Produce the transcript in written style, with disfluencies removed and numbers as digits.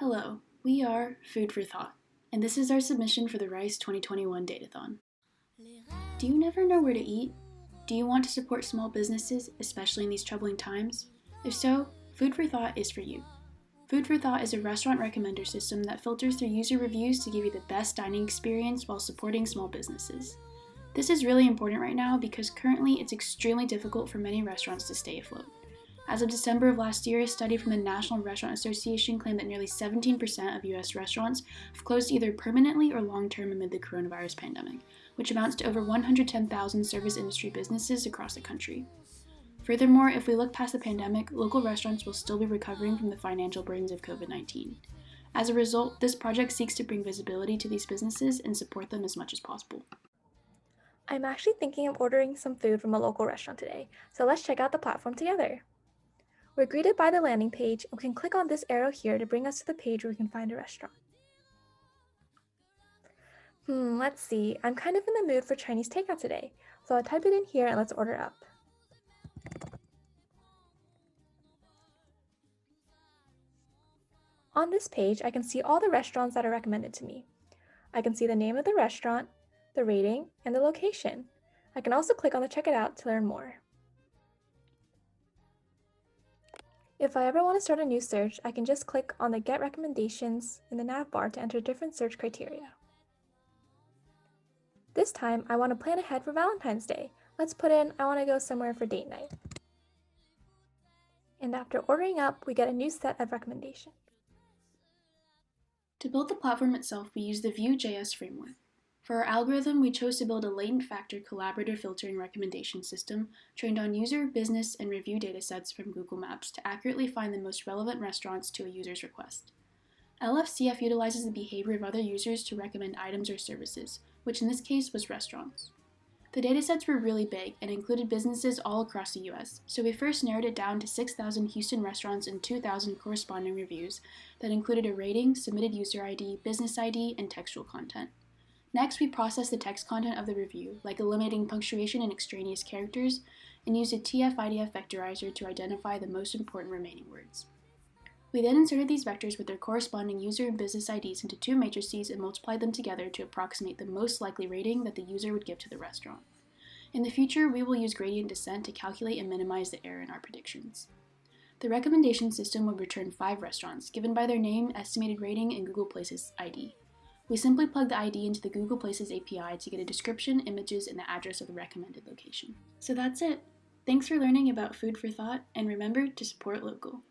Hello, we are Food for Thought, and this is our submission for the Rice 2021 datathon. Do you never know where to eat? Do you want to support small businesses, especially in these troubling times? If so, Food for Thought is for you. Food for Thought is a restaurant recommender system that filters through user reviews to give you the best dining experience while supporting small businesses. This is really important right now because currently it's extremely difficult for many restaurants to stay afloat. As of December of last year, a study from the National Restaurant Association claimed that nearly 17% of U.S. restaurants have closed either permanently or long-term amid the coronavirus pandemic, which amounts to over 110,000 service industry businesses across the country. Furthermore, if we look past the pandemic, local restaurants will still be recovering from the financial burdens of COVID-19. As a result, this project seeks to bring visibility to these businesses and support them as much as possible. I'm actually thinking of ordering some food from a local restaurant today, so let's check out the platform together. We're greeted by the landing page, and we can click on this arrow here to bring us to the page where we can find a restaurant. Let's see. I'm kind of in the mood for Chinese takeout today, so I'll type it in here and let's order up. On this page, I can see all the restaurants that are recommended to me. I can see the name of the restaurant, the rating, and the location. I can also click on the Check It Out to learn more. If I ever want to start a new search, I can just click on the Get Recommendations in the nav bar to enter different search criteria. This time, I want to plan ahead for Valentine's Day. Let's put in, I want to go somewhere for date night. And after ordering up, we get a new set of recommendations. To build the platform itself, we use the Vue.js framework. For our algorithm, we chose to build a latent factor collaborative filtering recommendation system trained on user, business, and review datasets from Google Maps to accurately find the most relevant restaurants to a user's request. LFCF utilizes the behavior of other users to recommend items or services, which in this case was restaurants. The datasets were really big and included businesses all across the US, so we first narrowed it down to 6,000 Houston restaurants and 2,000 corresponding reviews that included a rating, submitted user ID, business ID, and textual content. Next, we processed the text content of the review, like eliminating punctuation and extraneous characters, and used a TF-IDF vectorizer to identify the most important remaining words. We then inserted these vectors with their corresponding user and business IDs into two matrices and multiplied them together to approximate the most likely rating that the user would give to the restaurant. In the future, we will use gradient descent to calculate and minimize the error in our predictions. The recommendation system would return 5 restaurants, given by their name, estimated rating, and Google Places ID. We simply plug the ID into the Google Places API to get a description, images, and the address of the recommended location. So that's it. Thanks for learning about Food for Thought, and remember to support local.